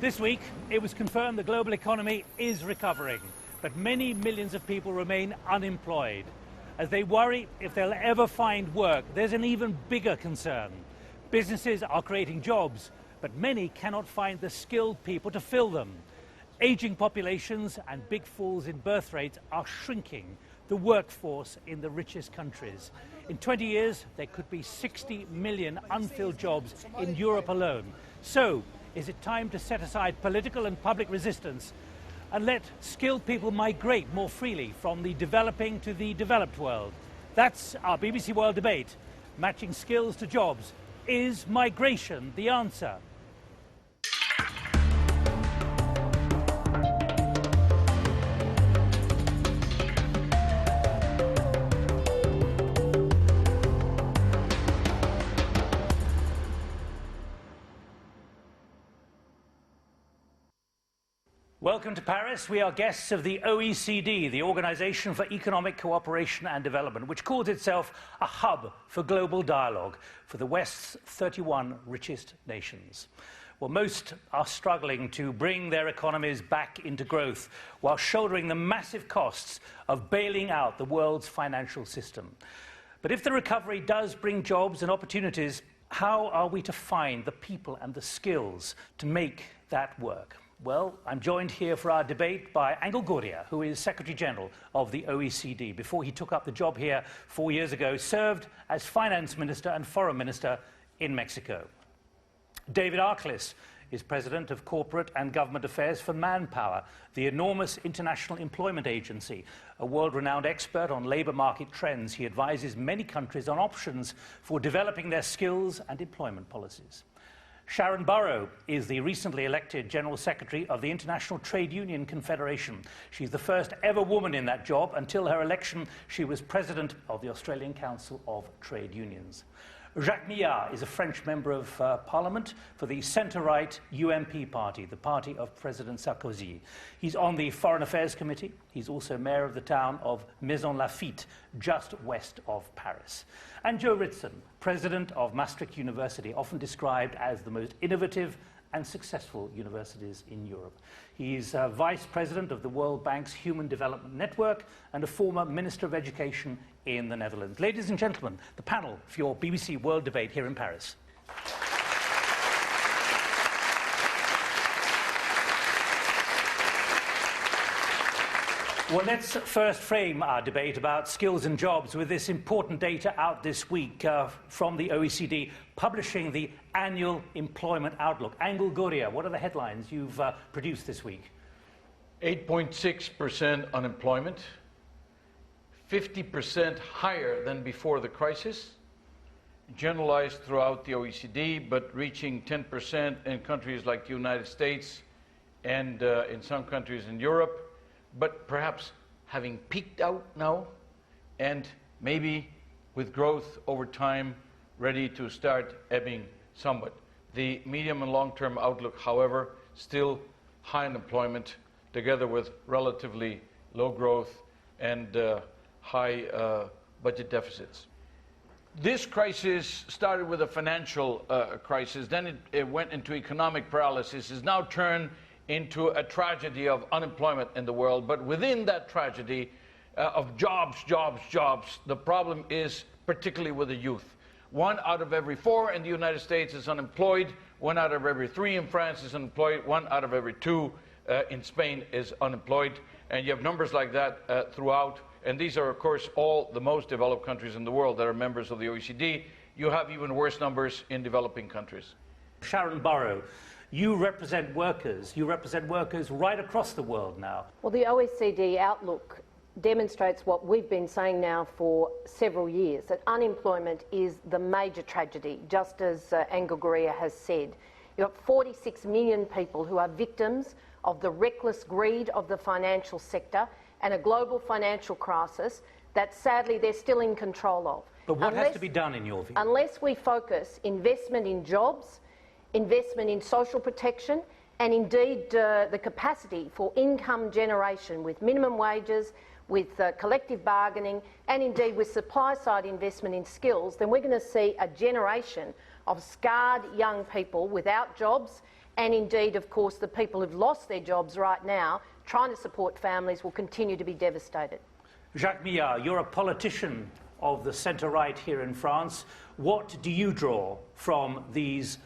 This week, it was confirmed the global economy is recovering, but many millions of people remain unemployed. As they worry if they'll ever find work, there's an even bigger concern. Businesses are creating jobs, but many cannot find the skilled people to fill them. Aging populations and big falls in birth rates are shrinking the workforce in the richest countries. In 20 years, there could be 60 million unfilled jobs in Europe alone. So, is it time to set aside political and public resistance and let skilled people migrate more freely from the developing to the developed world? That's our BBC World Debate. Matching skills to jobs. Is migration the answer? Welcome to Paris. We are guests of the OECD, the Organisation for Economic Cooperation and Development, which calls itself a hub for global dialogue for the West's 31 richest nations. Well, most are struggling to bring their economies back into growth while shouldering the massive costs of bailing out the world's financial system. But if the recovery does bring jobs and opportunities, how are we to find the people and the skills to make that work? Well, I'm joined here for our debate by Angel Gurria, who is Secretary-General of the OECD. Before he took up the job here 4 years ago, served as Finance Minister and Foreign Minister in Mexico. David Arkles is President of Corporate and Government Affairs for Manpower, the enormous international employment agency. A world-renowned expert on labour market trends, he advises many countries on options for developing their skills and employment policies. Sharon Burrow is the recently elected General Secretary of the International Trade Union Confederation. She's the first ever woman in that job. Until her election, she was President of the Australian Council of Trade Unions. Jacques Millard is a French Member of Parliament for the centre-right UMP party, the party of President Sarkozy. He's on the Foreign Affairs Committee. He's also Mayor of the town of Maisons-Laffitte, just west of Paris. And Joe Ritzen, President of Maastricht University, often described as the most innovative and successful universities in Europe. He's Vice President of the World Bank's Human Development Network and a former Minister of Education in the Netherlands. Ladies and gentlemen, the panel for your BBC World Debate here in Paris. Well, let's first frame our debate about skills and jobs with this important data out this week from the OECD, publishing the annual employment outlook. Angel Gurria, what are the headlines you've produced this week? 8.6% unemployment, 50% higher than before the crisis, generalized throughout the OECD, but reaching 10% in countries like the United States and in some countries in Europe. But perhaps having peaked out now and maybe with growth over time ready to start ebbing somewhat. The medium and long-term outlook, however, still high unemployment together with relatively low growth and high budget deficits. This crisis started with a financial crisis, then it went into economic paralysis, is now turned into a tragedy of unemployment in the world. But within that tragedy of jobs, the problem is particularly with the youth. 1 out of every 4 in the United States is unemployed, 1 out of every 3 in France is unemployed, 1 out of every 2 in Spain is unemployed. And you have numbers like that throughout. And these are, of course, all the most developed countries in the world that are members of the OECD. You have even worse numbers in developing countries. Sharon Burrow, you represent workers. You represent workers right across the world now. Well, the OECD outlook demonstrates what we've been saying now for several years, that unemployment is the major tragedy, just as Angel Gurria has said. You've got 46 million people who are victims of the reckless greed of the financial sector and a global financial crisis that sadly they're still in control of. But what has to be done in your view? Unless we focus investment in jobs, investment in social protection, and indeed the capacity for income generation with minimum wages, with collective bargaining, and indeed with supply-side investment in skills, then we're going to see a generation of scarred young people without jobs And indeed, of course, the people who've lost their jobs right now, trying to support families, will continue to be devastated. Jacques Millard, you're a politician of the centre-right here in France. What do you draw from these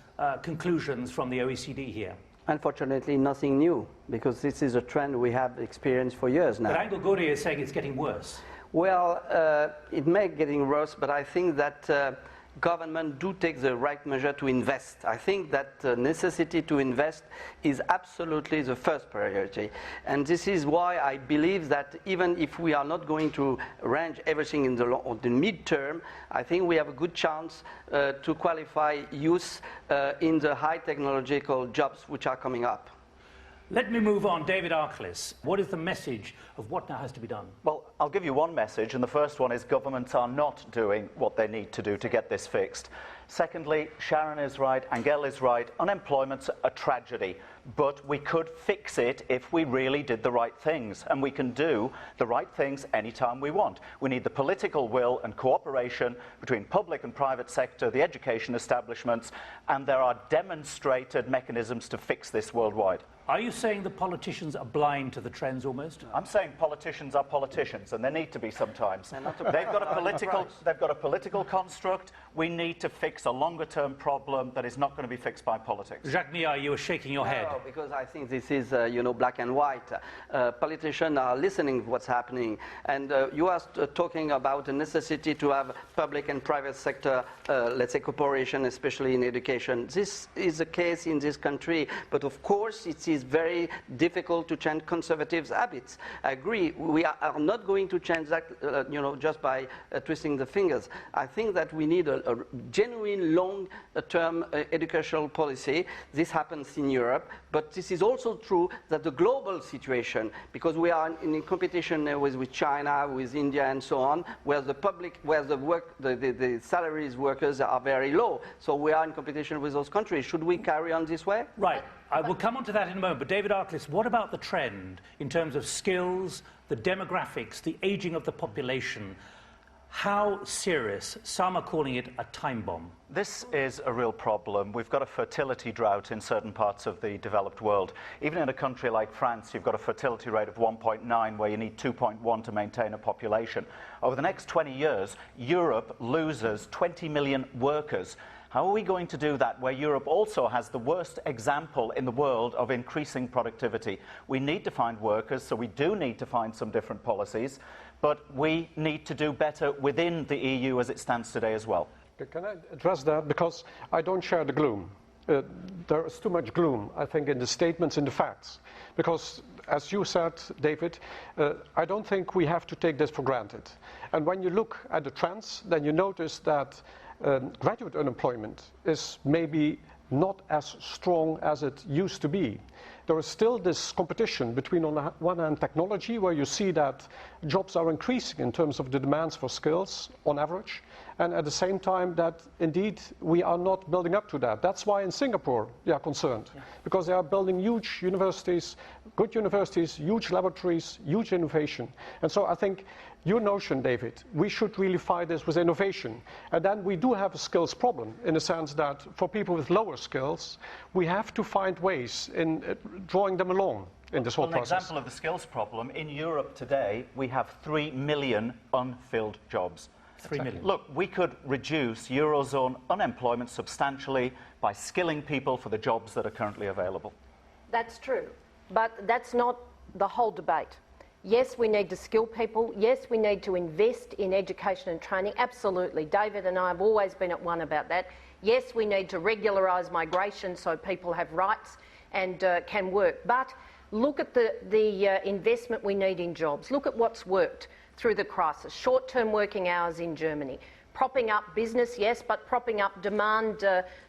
conclusions from the OECD here? Unfortunately, nothing new, because this is a trend we have experienced for years now. But Angel is saying it's getting worse. Well, it may be getting worse, but I think that government do take the right measure to invest. I think that the necessity to invest is absolutely the first priority. And this is why I believe that even if we are not going to arrange everything in the mid-term, I think we have a good chance to qualify youth in the high technological jobs which are coming up. Let me move on. David Arkles, what is the message of what now has to be done? Well, I'll give you one message, and the first one is governments are not doing what they need to do to get this fixed. Secondly, Sharon is right, Angel is right, unemployment's a tragedy, but we could fix it if we really did the right things, and we can do the right things anytime we want. We need the political will and cooperation between public and private sector, the education establishments, and there are demonstrated mechanisms to fix this worldwide. Are you saying the politicians are blind to the trends almost? I'm saying politicians are politicians, and they need to be sometimes. They've got a political construct. We need to fix a longer-term problem that is not going to be fixed by politics. Jacques Millard, you were shaking your head. No, because I think this is, black and white. Politicians are listening to what's happening. And you are talking about the necessity to have public and private sector, let's say, cooperation, especially in education. This is the case in this country. But of course, it is very difficult to change conservatives' habits. I agree. We are not going to change that, just by twisting the fingers. I think that we need a genuine long-term educational policy. This happens in Europe, but this is also true that the global situation, because we are in competition with China, with India, and so on, where the salaries workers are very low. So we are in competition with those countries. Should we carry on this way? Right. I will come on to that in a moment. But David Arkles, what about the trend in terms of skills, the demographics, the aging of the population? How serious? Some are calling it a time bomb. This is a real problem. We've got a fertility drought in certain parts of the developed world. Even in a country like France, you've got a fertility rate of 1.9, where you need 2.1 to maintain a population. Over the next 20 years, Europe loses 20 million workers. How are we going to do that where Europe also has the worst example in the world of increasing productivity? We need to find workers, so we do need to find some different policies, but we need to do better within the EU as it stands today as well. Can I address that? Because I don't share the gloom. There is too much gloom, I think, in the statements and the facts. Because, as you said, David, I don't think we have to take this for granted. And when you look at the trends, then you notice that graduate unemployment is maybe not as strong as it used to be. There is still this competition between, on the one hand, technology, where you see that jobs are increasing in terms of the demands for skills on average, and at the same time that indeed we are not building up to that. That's why in Singapore they are concerned, because they are building huge universities, good universities, huge laboratories, huge innovation. And so I think your notion, David, we should really fight this with innovation. And then we do have a skills problem, in the sense that for people with lower skills, we have to find ways in drawing them along in this whole process. An example of the skills problem, in Europe today, we have 3 million unfilled jobs. 3 million. Look, we could reduce Eurozone unemployment substantially by skilling people for the jobs that are currently available. That's true, but that's not the whole debate. Yes, we need to skill people. Yes, we need to invest in education and training. Absolutely. David and I have always been at one about that. Yes, we need to regularise migration so people have rights and can work. But look at the investment we need in jobs. Look at what's worked through the crisis. Short-term working hours in Germany. Propping up business, yes, but propping up demand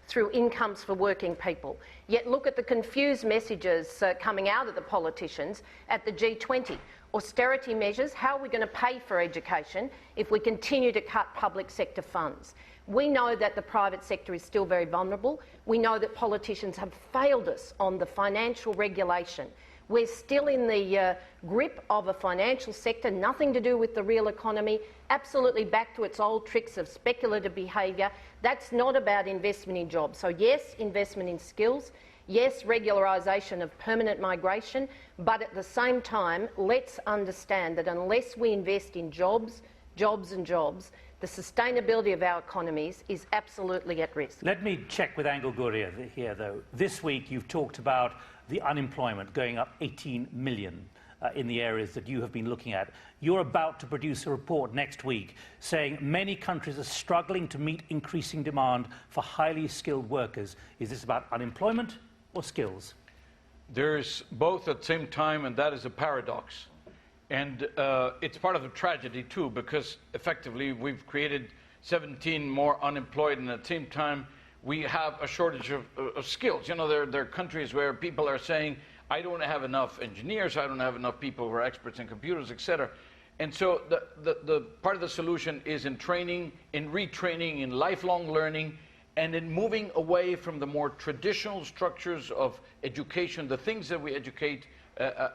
through incomes for working people. Yet look at the confused messages coming out of the politicians at the G20. Austerity measures, how are we going to pay for education if we continue to cut public sector funds? We know that the private sector is still very vulnerable. We know that politicians have failed us on the financial regulation. We're still in the grip of a financial sector, nothing to do with the real economy, absolutely back to its old tricks of speculative behaviour. That's not about investment in jobs. So yes, investment in skills. Yes, regularisation of permanent migration, but at the same time, let's understand that unless we invest in jobs, jobs and jobs, the sustainability of our economies is absolutely at risk. Let me check with Angel Gurria here, though. This week you've talked about the unemployment going up 18 million in the areas that you have been looking at. You're about to produce a report next week saying many countries are struggling to meet increasing demand for highly skilled workers. Is this about unemployment or skills? There's both at the same time, and that is a paradox. And it's part of the tragedy, too, because effectively we've created 17 more unemployed, and at the same time we have a shortage of skills. You know, there are countries where people are saying, I don't have enough engineers, I don't have enough people who are experts in computers, etc. And so the part of the solution is in training, in retraining, in lifelong learning, and in moving away from the more traditional structures of education, the things that we educate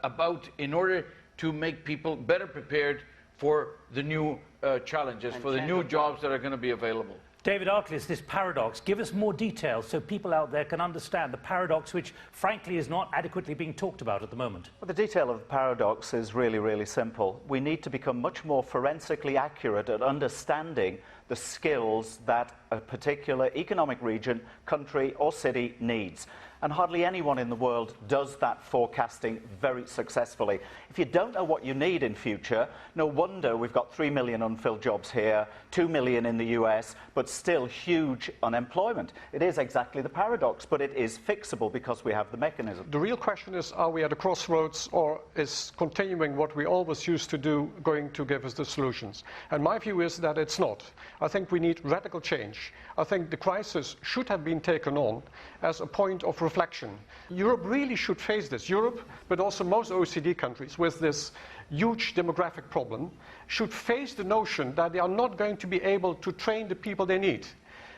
about in order to make people better prepared for the new challenges, for the new jobs that are going to be available. David Arkles, this paradox, give us more details so people out there can understand the paradox which, frankly, is not adequately being talked about at the moment. Well, the detail of the paradox is really, really simple. We need to become much more forensically accurate at understanding the skills that a particular economic region, country or city needs. And hardly anyone in the world does that forecasting very successfully. If you don't know what you need in future, no wonder we've got 3 million unfilled jobs here, 2 million in the US, but still huge unemployment. It is exactly the paradox, but it is fixable because we have the mechanism. The real question is, are we at a crossroads, or is continuing what we always used to do going to give us the solutions? And my view is that it's not. I think we need radical change. I think the crisis should have been taken on as a point of reflection. Europe really should face this. Europe, but also most OECD countries with this huge demographic problem, should face the notion that they are not going to be able to train the people they need.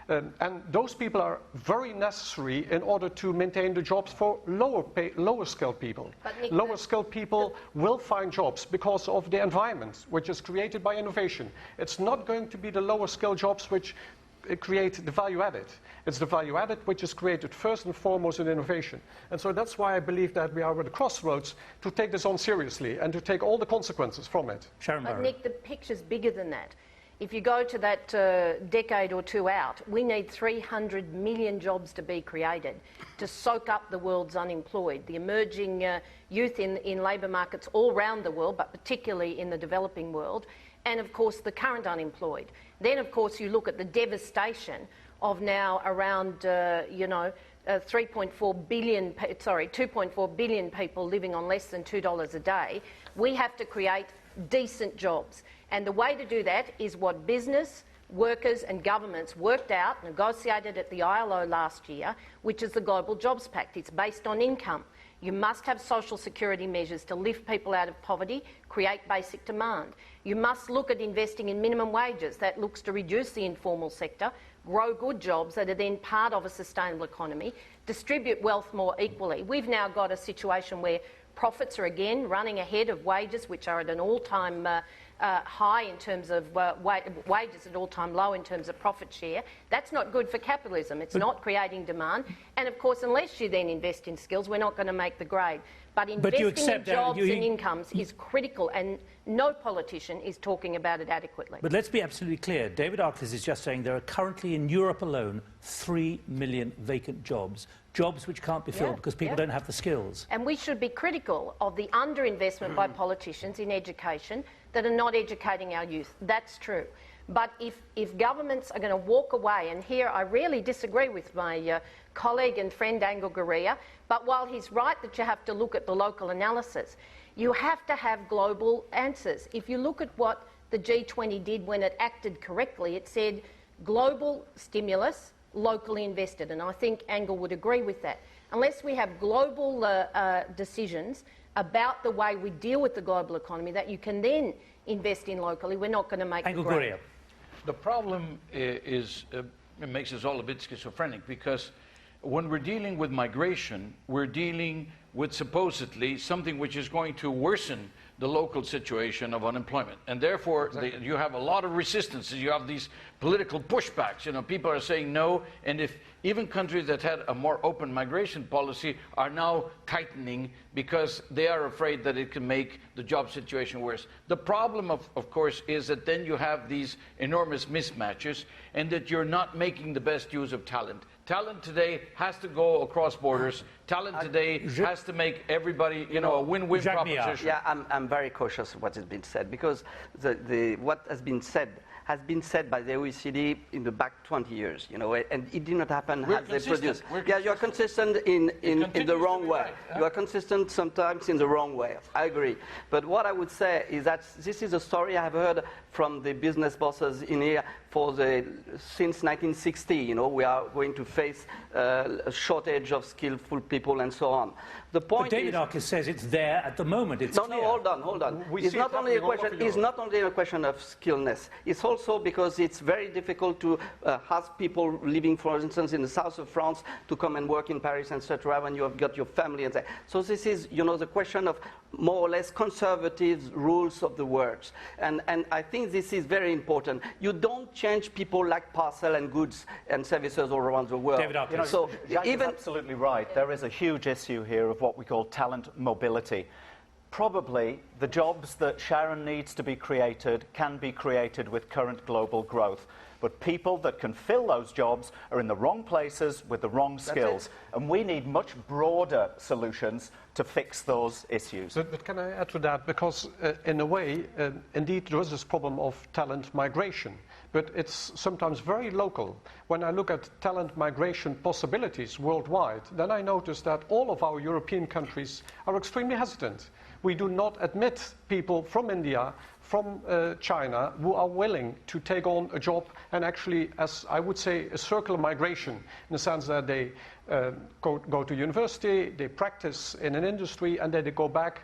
And those people are very necessary in order to maintain the jobs for lower skilled people. Lower skilled people will find jobs because of the environment, which is created by innovation. It's not going to be the lower skilled jobs which create the value added. It's the value added which is created first and foremost in innovation. And so that's why I believe that we are at the crossroads to take this on seriously and to take all the consequences from it. But Nick, the picture's bigger than that. If you go to that decade or two out, we need 300 million jobs to be created to soak up the world's unemployed, the emerging youth in labour markets all around the world, but particularly in the developing world, and of course the current unemployed. Then of course you look at the devastation of now around 2.4 billion people living on less than $2 a day. We have to create decent jobs. And the way to do that is what business, workers and governments worked out, negotiated at the ILO last year, which is the Global Jobs Pact. It's based on income. You must have social security measures to lift people out of poverty, create basic demand. You must look at investing in minimum wages. That looks to reduce the informal sector, grow good jobs that are then part of a sustainable economy, distribute wealth more equally. We've now got a situation where profits are again running ahead of wages, which are at an all-time high in terms of wages at all-time low in terms of profit share. That's not good for capitalism. It's not creating demand. And of course, unless you then invest in skills, we're not going to make the grade. But investing in jobs and incomes is critical, and no politician is talking about it adequately. But let's be absolutely clear. David Arkles is just saying there are currently in Europe alone 3 million vacant jobs, jobs which can't be filled because people don't have the skills. And we should be critical of the underinvestment by politicians in education that are not educating our youth. That's true. But if governments are going to walk away, and here I really disagree with my colleague and friend Angel Gurria, but while he's right that you have to look at the local analysis, you have to have global answers. If you look at what the G20 did when it acted correctly, it said global stimulus, locally invested, and I think Angel would agree with that. Unless we have global decisions about the way we deal with the global economy that you can then invest in locally, we're not going to make Angel the grade. Gurria. The problem is, it makes us all a bit schizophrenic, because when we're dealing with migration, we're dealing with supposedly something which is going to worsen the local situation of unemployment. And therefore, you have a lot of resistances. You have these political pushbacks. You know, people are saying no. And if even countries that had a more open migration policy are now tightening because they are afraid that it can make the job situation worse. The problem, of course, is that then you have these enormous mismatches and that you're not making the best use of talent. Talent today has to go across borders. Talent today has to make everybody, you know, a win-win proposition. Yeah, I'm very cautious of what has been said, because what has been said by the OECD in the back 20 years, you know, and it did not happen as they produced. Yeah, you're consistent in the wrong way. Right, huh? You are consistent sometimes in the wrong way. I agree. But what I would say is that this is a story I have heard from the business bosses in here since 1960. You know, we are going to face a shortage of skillful people and so on. The point but David Arkles says it's there at the moment. It's clear. No, hold on. It's not only a question. It's not only a question of skillness. It's also because it's very difficult to ask people living, for instance, in the south of France to come and work in Paris, etc. When you have got your family and so this is, you know, the question of more or less conservative rules of the words, and I think this is very important. You don't change people like parcel and goods and services all around the world. David Arkles. You know, so Jacques is even absolutely right. There is a huge issue here of what we call talent mobility. Probably the jobs that Sharon needs to be created can be created with current global growth. But people that can fill those jobs are in the wrong places with the wrong skills. And we need much broader solutions to fix those issues. But can I add to that? Because in a way, indeed, there is this problem of talent migration. But it's sometimes very local. When I look at talent migration possibilities worldwide, then I notice that all of our European countries are extremely hesitant. We do not admit people from India, from China, who are willing to take on a job and actually, as I would say, a circular migration, in the sense that they go to university, they practice in an industry, and then they go back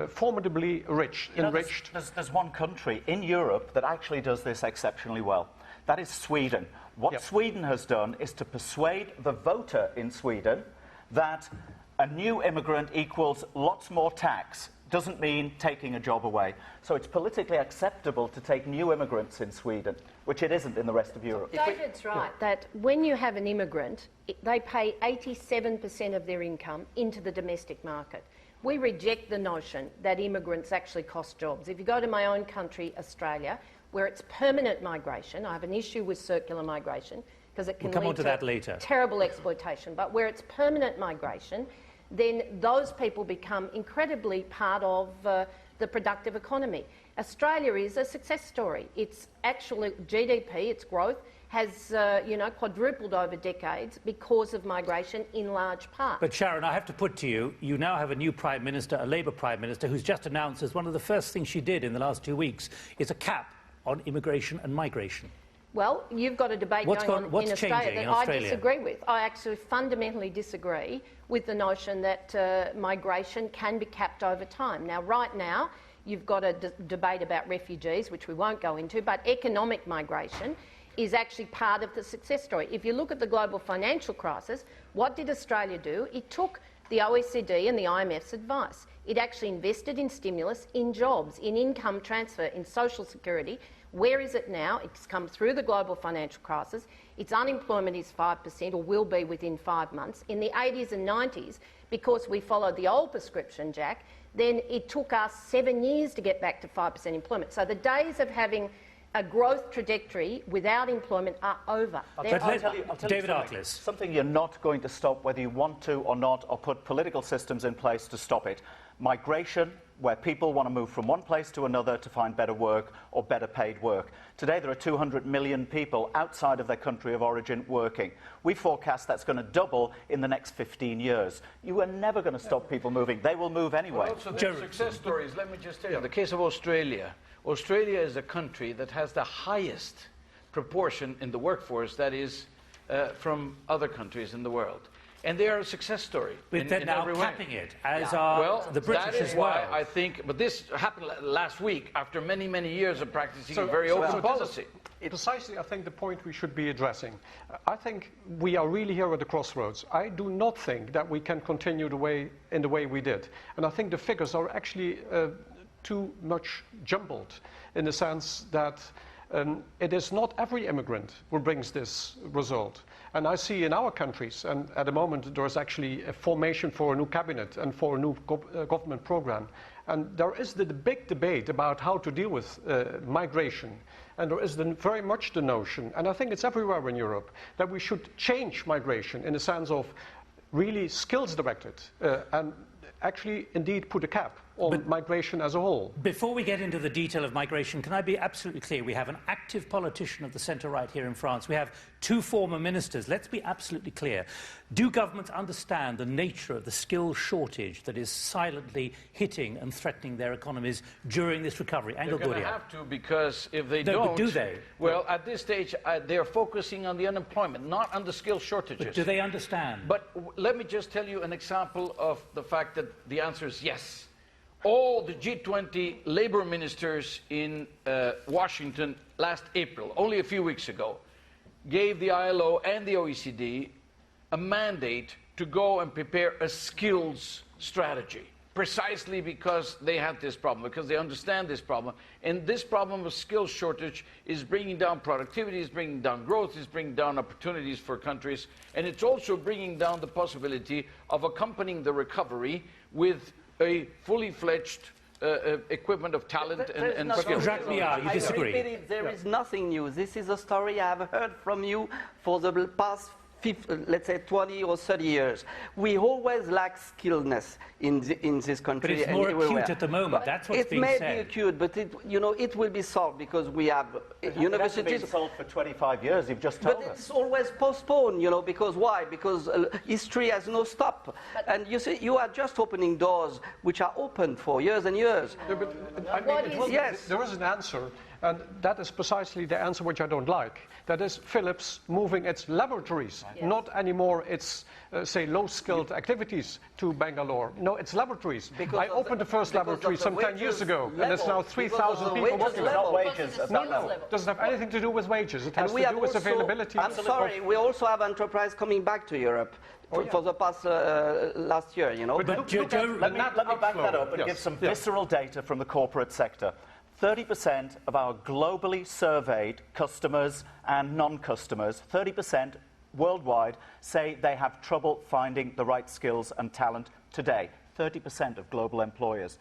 formidably enriched. There's one country in Europe that actually does this exceptionally well. That is Sweden. What Sweden has done is to persuade the voter in Sweden that a new immigrant equals lots more tax. Doesn't mean taking a job away. So it's politically acceptable to take new immigrants in Sweden, which it isn't in the rest of Europe. David's right, that when you have an immigrant, they pay 87% of their income into the domestic market. We reject the notion that immigrants actually cost jobs. If you go to my own country, Australia, where it's permanent migration, I have an issue with circular migration because it can lead to terrible exploitation, but where it's permanent migration, then those people become incredibly part of the productive economy. Australia is a success story. Its actual GDP, its growth, has quadrupled over decades because of migration in large part. But Sharon, I have to put to you, you now have a new Prime Minister, a Labour Prime Minister, who's just announced as one of the first things she did in the last 2 weeks is a cap on immigration and migration. Well, you've got a debate going on in Australia that I disagree with. I actually fundamentally disagree with the notion that migration can be capped over time. Now, right now, you've got a debate about refugees, which we won't go into, but economic migration is actually part of the success story. If you look at the global financial crisis, what did Australia do? It took the OECD and the IMF's advice. It actually invested in stimulus, in jobs, in income transfer, in social security. Where is it now? It's come through the global financial crisis. Its unemployment is 5% or will be within 5 months. In the 80s and 90s, because we followed the old prescription, Jack, then it took us 7 years to get back to 5% employment. So the days of having a growth trajectory without employment are over. I'll tell you David Arkles. Something you're not going to stop whether you want to or not, or put political systems in place to stop it. Migration, where people want to move from one place to another to find better work or better paid work. Today there are 200 million people outside of their country of origin working. We forecast that's going to double in the next 15 years. You are never going to stop people moving. They will move anyway. Also, there are success stories. Let me just tell you, in the case of Australia, Australia is a country that has the highest proportion in the workforce that is from other countries in the world. And they are a success story. But they're now capping it, as are the British as well. That is why I think, but this happened last week after many, many years of practicing a very open policy. Precisely, I think, the point we should be addressing. I think we are really here at the crossroads. I do not think that we can continue in the way we did. And I think the figures are actually too much jumbled in the sense that it is not every immigrant who brings this result. And I see in our countries, and at the moment there is actually a formation for a new cabinet and for a new government program. And there is the big debate about how to deal with migration. And there is very much the notion, and I think it's everywhere in Europe, that we should change migration in the sense of really skills directed and actually indeed put a cap on migration as a whole. Before we get into the detail of migration, can I be absolutely clear? We have an active politician of the centre-right here in France. We have 2 former ministers. Let's be absolutely clear. Do governments understand the nature of the skills shortage that is silently hitting and threatening their economies during this recovery? They're going to have to, because if they No, don't... but do they? Well, at this stage, they're focusing on the unemployment, not on the skill shortages. But do they understand? But let me just tell you an example of the fact that the answer is yes. All the G20 labor ministers in Washington last April, only a few weeks ago, gave the ILO and the OECD a mandate to go and prepare a skills strategy, precisely because they had this problem, because they understand this problem. And this problem of skills shortage is bringing down productivity, is bringing down growth, is bringing down opportunities for countries, and it's also bringing down the possibility of accompanying the recovery with a fully fledged equipment of talent and skills. Jacques Millard, you disagree? I repeat it, there is nothing new. This is a story I have heard from you for the past let's say 20 or 30 years. We always lack skilledness in this country. But it's more acute at the moment. But that's what's being said. It may be acute, but it will be solved because we have universities. It hasn't been solved for 25 years. You've just told us. But it's always postponed, because why? Because history has no stop. And you see, you are just opening doors which are open for years and years. Yeah, but, yes. There is an answer. And that is precisely the answer which I don't like. That is Philips moving its laboratories, not anymore its, say, low-skilled activities to Bangalore. No, it's laboratories. I opened the first laboratory some 10 years ago, and there's now 3,000 people working. It's not wages at that level. It doesn't have anything to do with wages. It has to do with availability. I'm sorry, we also have enterprise coming back to Europe. For the past last year, But let me back that up and give some visceral data from the corporate sector. 30% of our globally surveyed customers and non-customers, 30% worldwide, say they have trouble finding the right skills and talent today. 30% of global employers.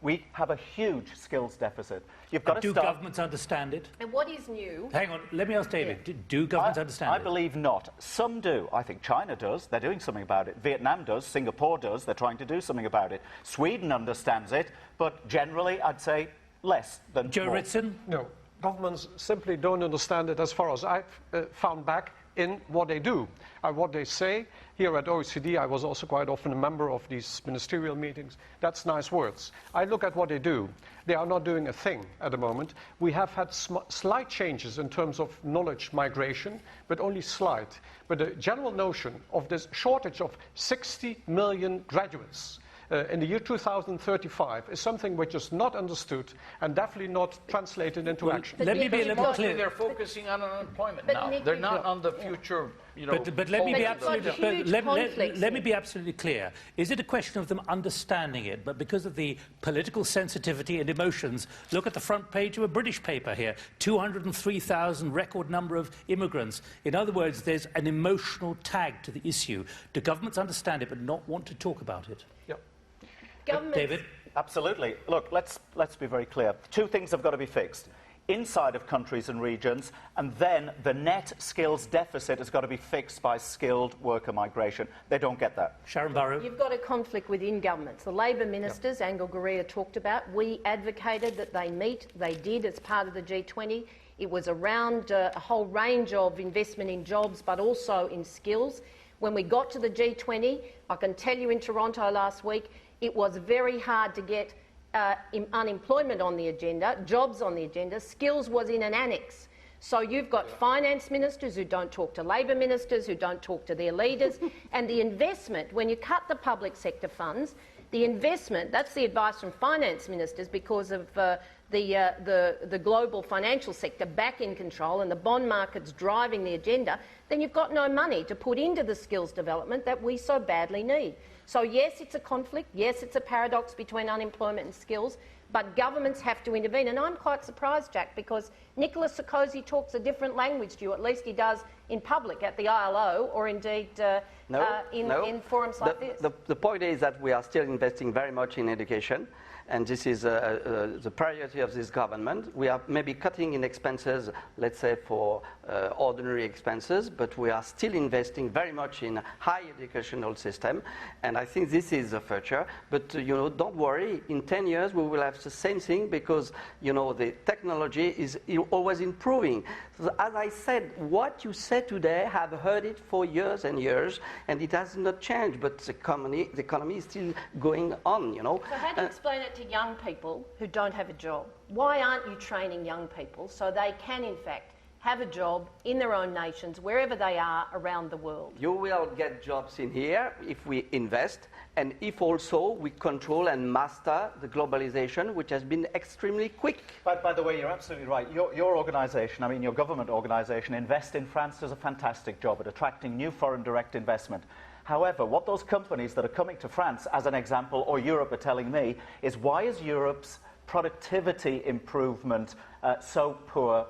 We have a huge skills deficit. You've got to do governments understand it? And what is new? Hang on, let me ask David. Do governments understand it? I believe not. Some do. I think China does. They're doing something about it. Vietnam does. Singapore does. They're trying to do something about it. Sweden understands it. But generally, I'd say less than Joe more. Ritzen? No, governments simply don't understand it as far as I've found back in what they do. What they say, here at OECD, I was also quite often a member of these ministerial meetings. That's nice words. I look at what they do. They are not doing a thing at the moment. We have had slight changes in terms of knowledge migration, but only slight. But the general notion of this shortage of 60 million graduates in the year 2035 is something which is not understood and definitely not translated into action. Let me be a little clear. They're focusing on unemployment now. They're not on the future, But let me be absolutely. Let me be absolutely clear. Is it a question of them understanding it, but because of the political sensitivity and emotions? Look at the front page of a British paper here: 203,000 record number of immigrants. In other words, there's an emotional tag to the issue. Do governments understand it but not want to talk about it? David? Absolutely. Look, let's be very clear. 2 things have got to be fixed. Inside of countries and regions, and then the net skills deficit has got to be fixed by skilled worker migration. They don't get that. Sharon Burrow? You've got a conflict within governments. The Labor ministers, Angel Gurria talked about, we advocated that they meet. They did as part of the G20. It was around a whole range of investment in jobs, but also in skills. When we got to the G20, I can tell you in Toronto last week, it was very hard to get unemployment on the agenda, jobs on the agenda. Skills was in an annex. So you've got finance ministers who don't talk to Labor ministers, who don't talk to their leaders. And the investment, when you cut the public sector funds, the investment, that's the advice from finance ministers because of the global financial sector back in control and the bond markets driving the agenda, then you've got no money to put into the skills development that we so badly need. So yes, it's a conflict, yes, it's a paradox between unemployment and skills, but governments have to intervene. And I'm quite surprised, Jack, because Nicolas Sarkozy talks a different language to you, at least he does in public at the ILO or indeed in forums like this. The point is that we are still investing very much in education, and this is the priority of this government. We are maybe cutting in expenses, let's say for ordinary expenses, but we are still investing very much in high educational system, and I think this is the future. But you know, don't worry, in 10 years we will have the same thing, because you know the technology is always improving. So, as I said, what you said today, I have heard it for years and years, and it has not changed, but the economy is still going on, you know. So how do you explain it to young people who don't have a job? Why aren't you training young people so they can, in fact, have a job in their own nations, wherever they are around the world? You will get jobs in here if we invest, and if also we control and master the globalization, which has been extremely quick. But by the way, you're absolutely right. Your organisation, I mean your government organisation, Invest in France, does a fantastic job at attracting new foreign direct investment. However, what those companies that are coming to France, as an example, or Europe are telling me, is why is Europe's productivity improvement so poor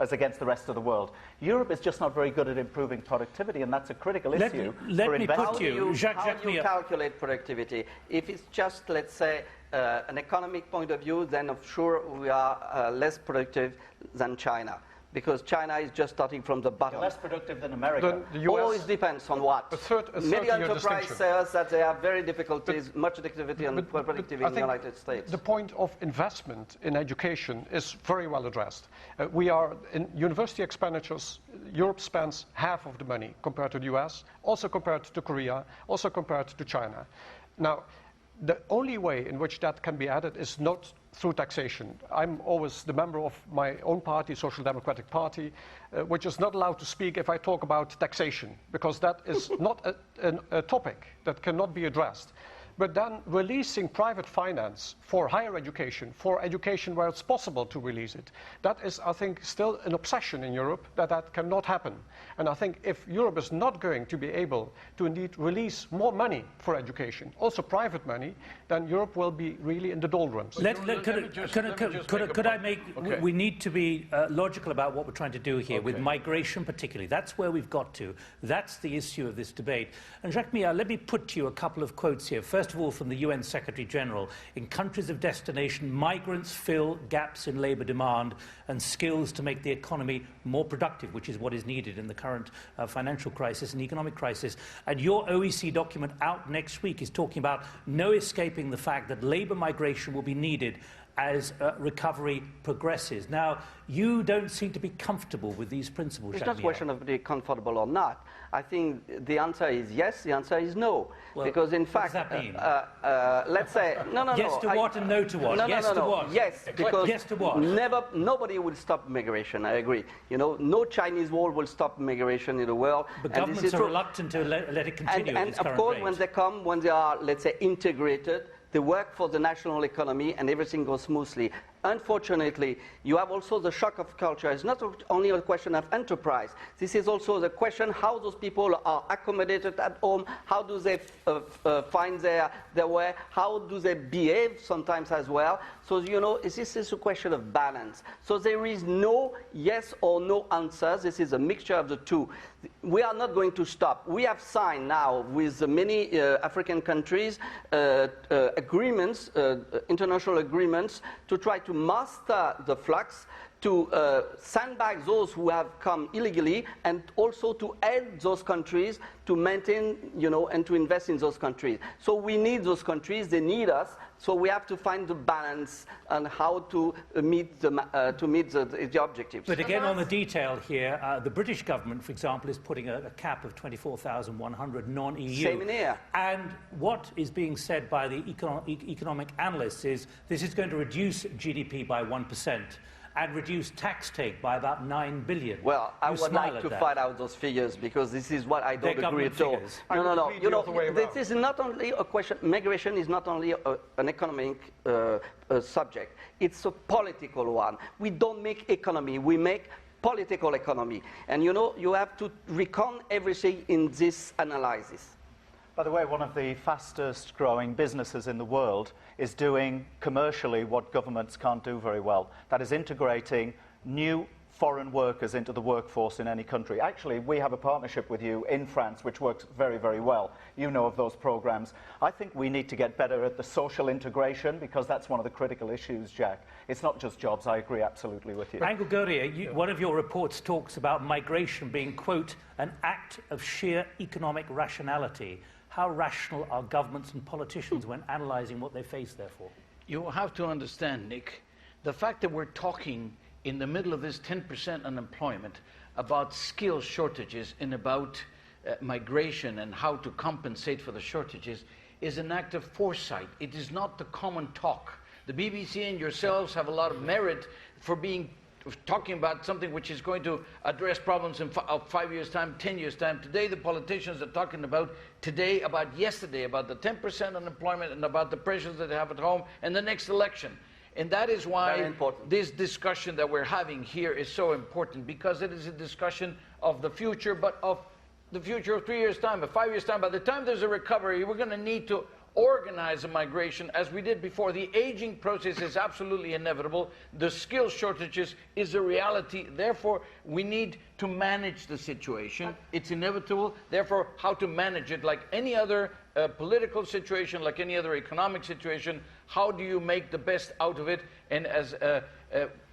as against the rest of the world? Europe is just not very good at improving productivity, and that's a critical issue for investment. How do you calculate productivity? If it's just, let's say, an economic point of view, then of sure we are less productive than China, because China is just starting from the bottom. Less productive than America. The US, always depends on what. Many enterprise says that they have very difficulties, much activity and productivity in the United States. The point of investment in education is very well addressed. We are in university expenditures. Europe spends half of the money compared to the US, also compared to Korea, also compared to China. Now, the only way in which that can be added is not through taxation. I'm always the member of my own party, Social Democratic Party, which is not allowed to speak if I talk about taxation, because that is not a topic that cannot be addressed. But then releasing private finance for higher education, for education where it's possible to release it, that is, I think, still an obsession in Europe, that cannot happen. And I think if Europe is not going to be able to indeed release more money for education, also private money, then Europe will be really in the doldrums. Could I make, okay. We need to be logical about what we're trying to do here, okay, with migration particularly. That's where we've got to. That's the issue of this debate. And Jacques Millard, let me put to you a couple of quotes here. First of all, from the UN Secretary General, in countries of destination, migrants fill gaps in labour demand and skills to make the economy more productive, which is what is needed in the current financial crisis and economic crisis. And your OECD document out next week is talking about no escaping the fact that labour migration will be needed as recovery progresses. Now, you don't seem to be comfortable with these principles, It's not a question of being comfortable or not. I think the answer is yes, the answer is no. Well, because in fact, what does that mean? let's say, yes to what and no to what? Yes to what? Yes, because yes to what? Nobody will stop migration, I agree. You know, no Chinese wall will stop migration in the world. But governments are reluctant to let it continue at its current rate. And of course, when they come, when they are, let's say, integrated, they work for the national economy and everything goes smoothly. Unfortunately, you have also the shock of culture. It's not only a question of enterprise. This is also the question how those people are accommodated at home, how do they find their way, how do they behave sometimes as well. So, you know, this is a question of balance. So there is no yes or no answer. This is a mixture of the two. We are not going to stop. We have signed now with many African countries agreements, international agreements, to try to master the flux, to send back those who have come illegally, and also to aid those countries to maintain, you know, and to invest in those countries. So we need those countries, they need us, so we have to find the balance on how to meet the objectives. But again, on the detail here, the British government, for example, is putting a cap of 24,100 non-EU. Same in here. And what is being said by the economic analysts is this is going to reduce GDP by 1%. and reduce tax take by about 9 billion. Well, I would like to find out those figures because this is what I don't agree at all. No. You know, this is not only a question. Migration is not only an economic subject. It's a political one. We don't make economy. We make political economy. And you know, you have to recon everything in this analysis. By the way, one of the fastest growing businesses in the world is doing commercially what governments can't do very well. That is integrating new foreign workers into the workforce in any country. Actually, we have a partnership with you in France, which works very, very well. You know of those programs. I think we need to get better at the social integration because that's one of the critical issues, Jack. It's not just jobs. I agree absolutely with you. Angel Gurria, one of your reports talks about migration being, quote, an act of sheer economic rationality. How rational are governments and politicians when analysing what they face, therefore? You have to understand, Nick, the fact that we're talking in the middle of this 10% unemployment about skill shortages and about migration and how to compensate for the shortages is an act of foresight. It is not the common talk. The BBC and yourselves have a lot of merit for talking about something which is going to address problems in 5 years' time, 10 years' time. Today, the politicians are talking about today, about yesterday, about the 10% unemployment and about the pressures that they have at home and the next election. And that is why this discussion that we're having here is so important, because it is a discussion of the future, but of the future of 3 years' time, of 5 years' time. By the time there's a recovery, we're going to need to organize a migration as we did before. The aging process is absolutely inevitable. The skill shortages is a reality. Therefore, we need to manage the situation. It's inevitable. Therefore, how to manage it, like any other political situation, like any other economic situation, how do you make the best out of it? And as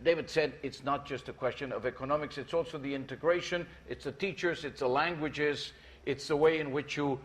David said, it's not just a question of economics, it's also the integration, it's the teachers, it's the languages, it's the way in which you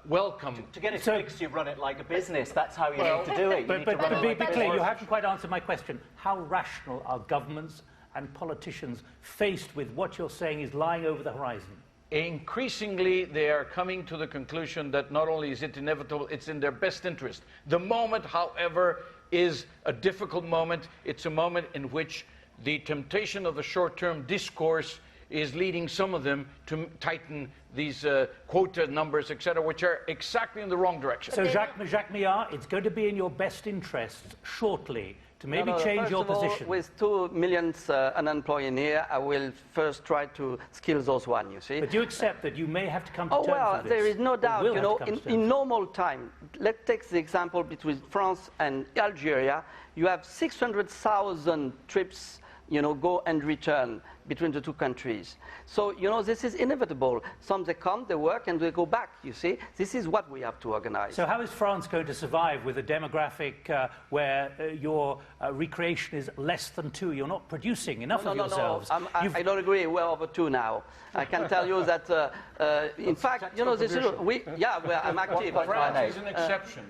welcome. To get it fixed, you run it like a business. That's how you need to do it. But be clear, you haven't quite answered my question. How rational are governments and politicians faced with what you're saying is lying over the horizon? Increasingly, they are coming to the conclusion that not only is it inevitable, it's in their best interest. The moment, however, is a difficult moment. It's a moment in which the temptation of the short-term discourse is leading some of them to tighten these quota numbers, etc., which are exactly in the wrong direction. So, Jacques Millard, it's going to be in your best interests shortly to maybe change your position. With 2 million unemployed in here, I will first try to skill those one, you see. But you accept that you may have to come to terms with this? There is no doubt. You know, in normal time, let's take the example between France and Algeria. You have 600,000 trips, you know, go and return between the two countries. So, you know, this is inevitable. Some they come, they work, and they go back, you see. This is what we have to organize. So how is France going to survive with a demographic where your recreation is less than 2? You're not producing enough of yourselves. No. I don't agree. We're over 2 now. I can tell you that, in fact, you know, this is, I'm active. France is an exception.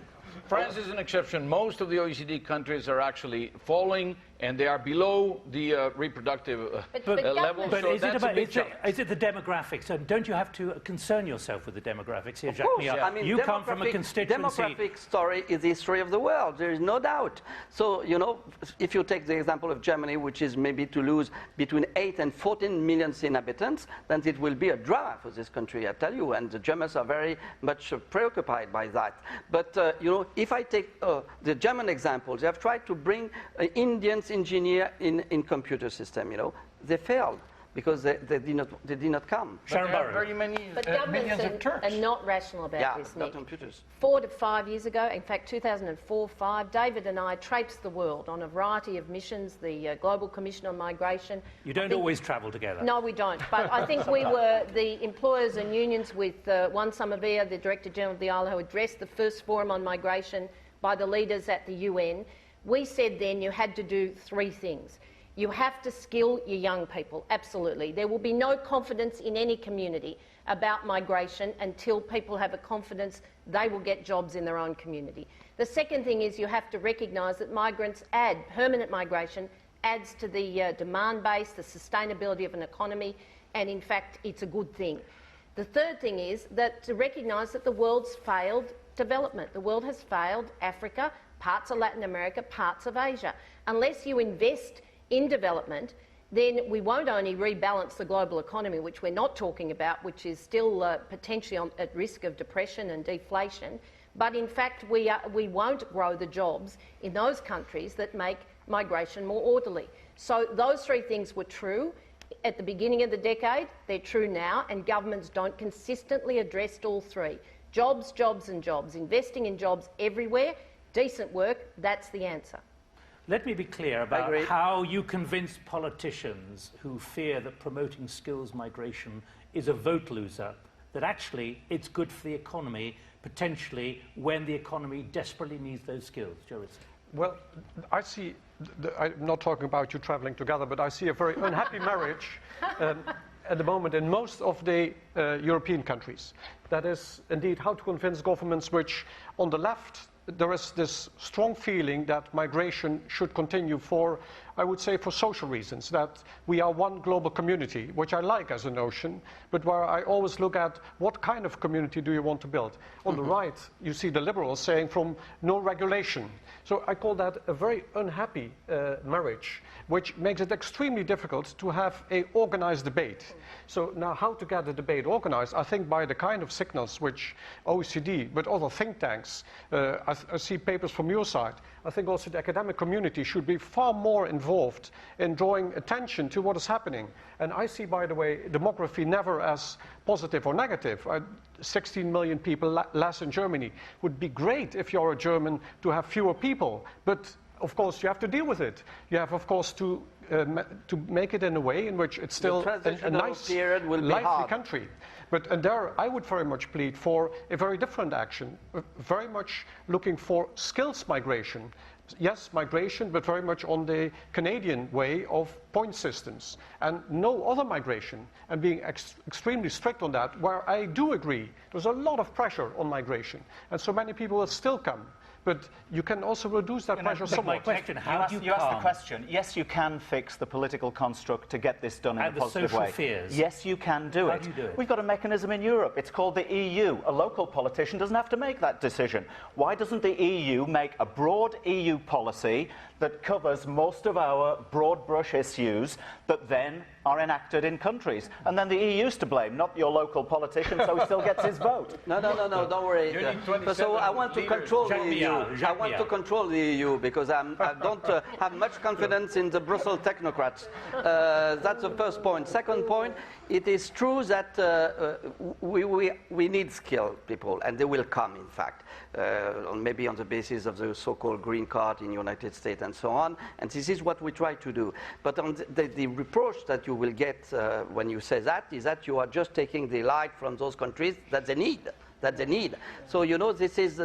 France is an exception. Most of the OECD countries are actually falling, and they are below the reproductive level. But so is it the demographics? And don't you have to concern yourself with the demographics here, Jacques Millard? I mean, you come from a constituency. Demographic story is the history of the world. There is no doubt. So, you know, if you take the example of Germany, which is maybe to lose between 8 and 14 million inhabitants, then it will be a drama for this country, I tell you. And the Germans are very much preoccupied by that. But, you know, if I take the German example, they have tried to bring Indians engineer in computer system, you know. They failed because they did not come. Very many but governments are not rational about this, Nick. Computers. 4 to 5 years ago, in fact 2004-5, David and I traipsed the world on a variety of missions, the Global Commission on Migration. You don't always travel together. No, we don't. But I think we were the employers and unions with Juan Samavia, the Director General of the ILO, who addressed the first forum on migration by the leaders at the UN. We said then you had to do 3 things. You have to skill your young people, absolutely. There will be no confidence in any community about migration until people have a confidence they will get jobs in their own community. The second thing is you have to recognise that permanent migration adds to the demand base, the sustainability of an economy, and in fact it's a good thing. The third thing is that to recognise that the world's failed development. The world has failed Africa, parts of Latin America, parts of Asia. Unless you invest in development, then we won't only rebalance the global economy, which we're not talking about, which is still potentially at risk of depression and deflation, but in fact we won't grow the jobs in those countries that make migration more orderly. So those three things were true at the beginning of the decade, they're true now, and governments don't consistently address all three. Jobs, jobs and jobs. Investing in jobs everywhere, decent work, that's the answer. Let me be clear about how you convince politicians who fear that promoting skills migration is a vote loser, that actually it's good for the economy, potentially when the economy desperately needs those skills. Joe Ritzen. Well, I see, I'm not talking about you traveling together, but I see a very unhappy marriage at the moment in most of the European countries. That is indeed how to convince governments which, on the left, there is this strong feeling that migration should continue for, I would say, for social reasons, that we are one global community, which I like as a notion, but where I always look at what kind of community do you want to build. On the right, you see the liberals saying from no regulation. So I call that a very unhappy marriage, which makes it extremely difficult to have an organized debate. So now how to get the debate organized? I think by the kind of signals which OECD, but other think tanks, I see papers from your side. I think also the academic community should be far more involved in drawing attention to what is happening. And I see, by the way, demography never as positive or negative. 16 million people less in Germany would be great if you're a German to have fewer people. But of course, you have to deal with it. You have, of course, to make it in a way in which it's still a nice, lively country. And there, I would very much plead for a very different action, very much looking for skills migration. Yes, migration, but very much on the Canadian way of point systems, and no other migration, and being extremely strict on that, where I do agree. There's a lot of pressure on migration, and so many people will still come. But you can also reduce that pressure somewhat. My question, you asked the question. Yes, you can fix the political construct to get this done in a positive way. Fears. Yes, you can do it. How do you do it? We've got a mechanism in Europe. It's called the EU. A local politician doesn't have to make that decision. Why doesn't the EU make a broad EU policy that covers most of our broad brush issues that then are enacted in countries? And then the EU's to blame, not your local politician, so he still gets his vote. No, don't worry. So I want to control the EU. I want to control the EU because I don't have much confidence in the Brussels technocrats. That's the first point. Second point, it is true that we need skilled people, and they will come, in fact, maybe on the basis of the so-called green card in the United States and so on. And this is what we try to do. But on the reproach that you will get when you say that is that you are just taking the light from those countries that they need. So, you know, this is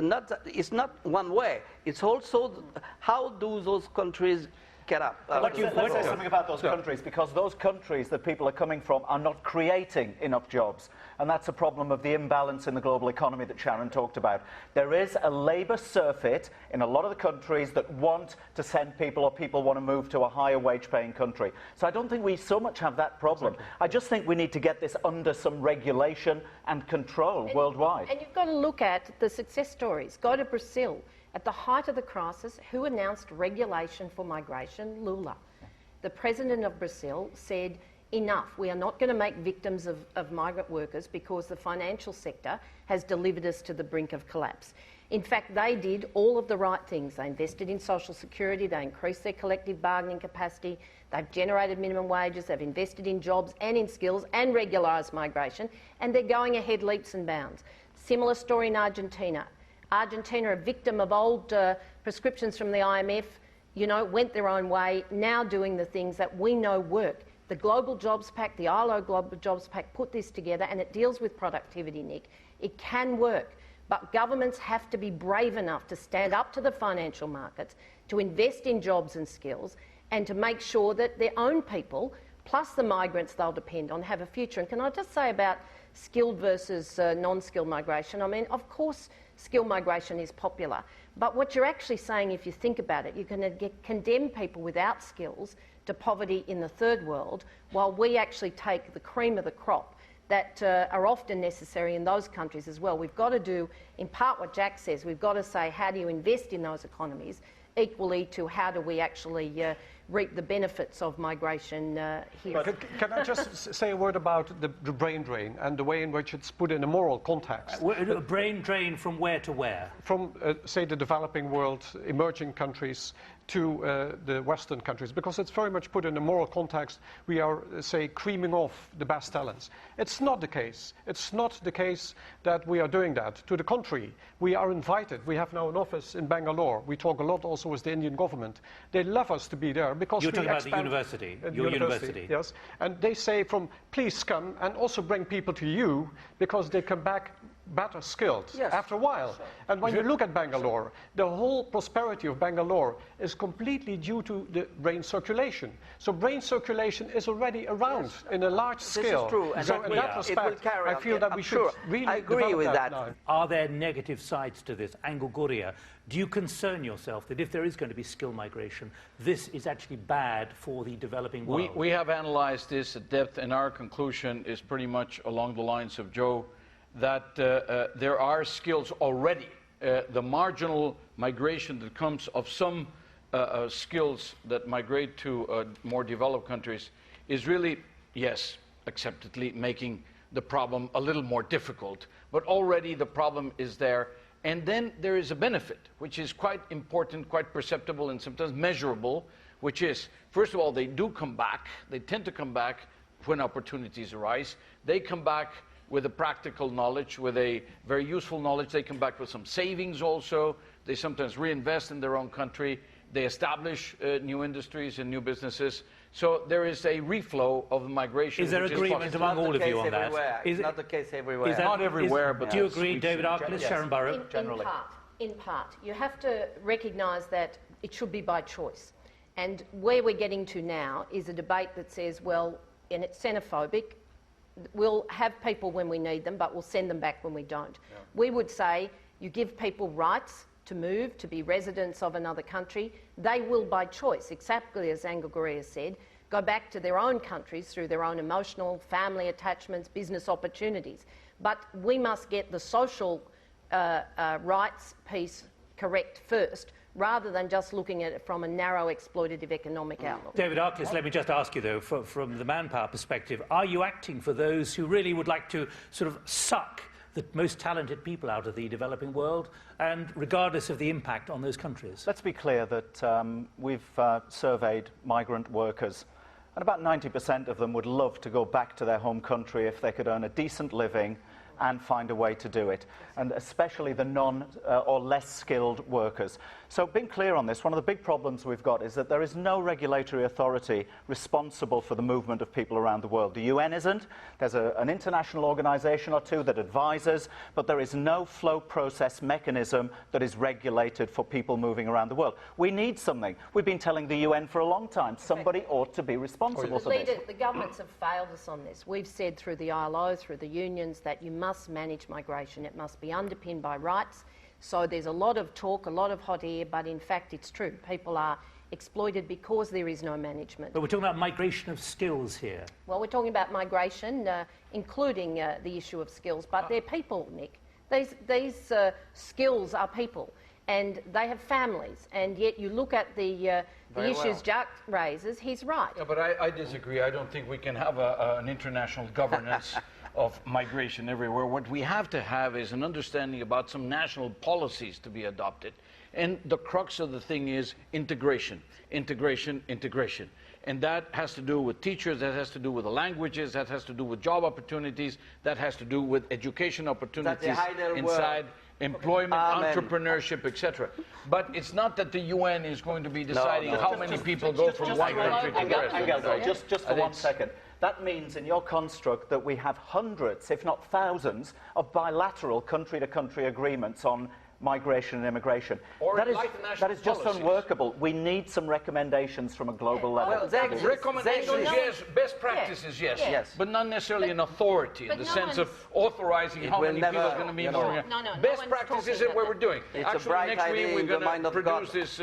it's not one way. It's also how do those countries get up. Let's say something about those countries, because those countries that people are coming from are not creating enough jobs. And that's a problem of the imbalance in the global economy that Sharon talked about. There is a labour surfeit in a lot of the countries that want to send people, or people want to move to a higher wage-paying country. So I don't think we so much have that problem. I just think we need to get this under some regulation and control worldwide. And you've got to look at the success stories. Go to Brazil. At the height of the crisis, who announced regulation for migration? Lula. The president of Brazil said, enough, we are not going to make victims of migrant workers because the financial sector has delivered us to the brink of collapse. In fact, they did all of the right things. They invested in social security, they increased their collective bargaining capacity, they've generated minimum wages, they've invested in jobs and in skills and regularised migration, and they're going ahead leaps and bounds. Similar story in Argentina. Argentina, a victim of old prescriptions from the IMF, you know, went their own way, now doing the things that we know work. The Global Jobs Pact, the ILO Global Jobs Pact put this together, and it deals with productivity, Nick. It can work, but governments have to be brave enough to stand up to the financial markets, to invest in jobs and skills, and to make sure that their own people, plus the migrants they'll depend on, have a future. And can I just say about skilled versus non-skilled migration? I mean, of course, skilled migration is popular, but what you're actually saying, if you think about it, you can condemn people without skills to poverty in the third world, while we actually take the cream of the crop that are often necessary in those countries as well. We've got to do, in part, what Jack says. We've got to say, how do you invest in those economies, equally to how do we actually reap the benefits of migration here. Can I just say a word about the brain drain and the way in which it's put in a moral context? A brain drain from where to where? From, say, the developing world, emerging countries, to the Western countries, because it's very much put in a moral context. We are, say, creaming off the best talents. It's not the case. It's not the case that we are doing that. To the contrary, we are invited. We have now an office in Bangalore. We talk a lot also with the Indian government. They love us to be there because You're we talking about the expand university, your university. Yes, and they say please come and also bring people to you because they come back better skilled after a while. Sure. And when you look at Bangalore, the whole prosperity of Bangalore is completely due to the brain circulation. So brain circulation is already around in a large scale. This is true. And so in that respect, I feel that we should really I agree with that. now. Are there negative sides to this? Angel Gurria, do you concern yourself that if there is going to be skill migration, this is actually bad for the developing world? We have analyzed this at depth, and our conclusion is pretty much along the lines of Joe, that there are skills already. The marginal migration that comes of some skills that migrate to more developed countries is really, yes, acceptedly making the problem a little more difficult. But already the problem is there. And then there is a benefit, which is quite important, quite perceptible, and sometimes measurable, which is, first of all, they do come back. They tend to come back when opportunities arise. They come back with a practical knowledge, with a very useful knowledge. They come back with some savings also. They sometimes reinvest in their own country. They establish new industries and new businesses. So there is a reflow of migration. Is there agreement among all of you on that? It's not the case everywhere. Is that, not everywhere, but do you agree, David Arkles, yes. Sharon Burrow? In part. You have to recognise that it should be by choice. And where we're getting to now is a debate that says, well, and it's xenophobic, we'll have people when we need them, but we'll send them back when we don't. Yeah. We would say you give people rights to move, to be residents of another country. They will, by choice, exactly as Angel Gurria said, go back to their own countries through their own emotional, family attachments, business opportunities. But we must get the social rights piece correct first, rather than just looking at it from a narrow exploitative economic outlook. David Arkles, let me just ask you, though, from the Manpower perspective, are you acting for those who really would like to sort of suck the most talented people out of the developing world, and regardless of the impact on those countries? Let's be clear that we've surveyed migrant workers, and about 90% of them would love to go back to their home country if they could earn a decent living and find a way to do it, and especially the non or less skilled workers. So being clear on this, one of the big problems we've got is that there is no regulatory authority responsible for the movement of people around the world. The UN isn't. There's an international organisation or two that advises, but there is no flow process mechanism that is regulated for people moving around the world. We need something. We've been telling the UN for a long time, somebody ought to be responsible for this. The governments have failed us on this. We've said through the ILO, through the unions, that you must manage migration. It must be underpinned by rights. So there's a lot of talk, a lot of hot air, but in fact it's true. People are exploited because there is no management. But we're talking about migration of skills here. Well, we're talking about migration, including the issue of skills, but they're people, Nick. These skills are people, and they have families, and yet you look at the issues Jack raises, he's right. Yeah, but I disagree. I don't think we can have an international governance of migration everywhere. What we have to have is an understanding about some national policies to be adopted. And the crux of the thing is integration, integration, integration. And that has to do with teachers, that has to do with the languages, that has to do with job opportunities, that has to do with education opportunities inside employment, entrepreneurship, etc. But it's not that the UN is going to be deciding how many people go from one country to the rest. Just for 1 second. That means in your construct that we have hundreds, if not thousands, of bilateral country-to-country agreements on migration and immigration. That is just unworkable. We need some recommendations from a global level. Well, recommendations, yes. Best practices, yes. But not necessarily an authority in the sense of authorizing how many people are going to be moving. Best practices is what we're doing. Actually, next week we're going to produce this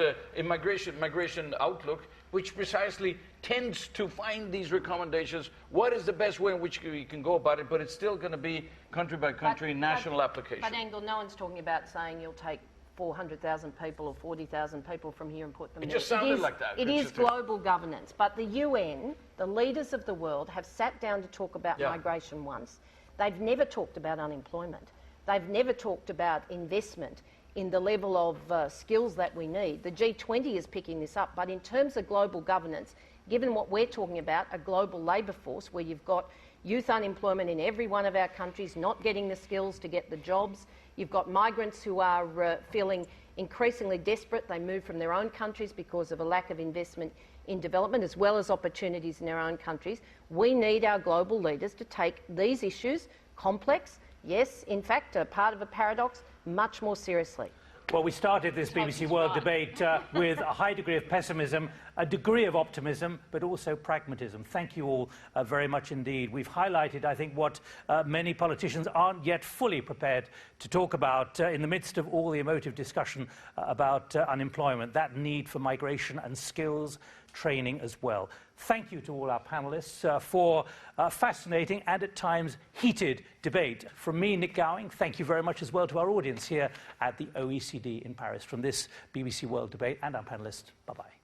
migration outlook, which precisely tends to find these recommendations. What is the best way in which we can go about it? But it's still going to be country by country, national application. But Angel, no one's talking about saying you'll take 400,000 people or 40,000 people from here and put them It there. just sounded like that. It is global governance. But the UN, the leaders of the world, have sat down to talk about migration once. They've never talked about unemployment. They've never talked about investment in the level of skills that we need. The G20 is picking this up, but in terms of global governance, given what we're talking about, a global labour force where you've got youth unemployment in every one of our countries, not getting the skills to get the jobs, you've got migrants who are feeling increasingly desperate. They move from their own countries because of a lack of investment in development, as well as opportunities in their own countries. We need our global leaders to take these issues, complex, yes, in fact, a part of a paradox, much more seriously. Well, we started this BBC World Debate with a high degree of pessimism, a degree of optimism, but also pragmatism. Thank you all very much indeed. We've highlighted, I think, what many politicians aren't yet fully prepared to talk about in the midst of all the emotive discussion about unemployment, that need for migration and skills training as well. Thank you to all our panellists for fascinating and at times heated debate. From me, Nick Gowing, thank you very much as well to our audience here at the OECD in Paris. From this BBC World Debate and our panellists, bye-bye.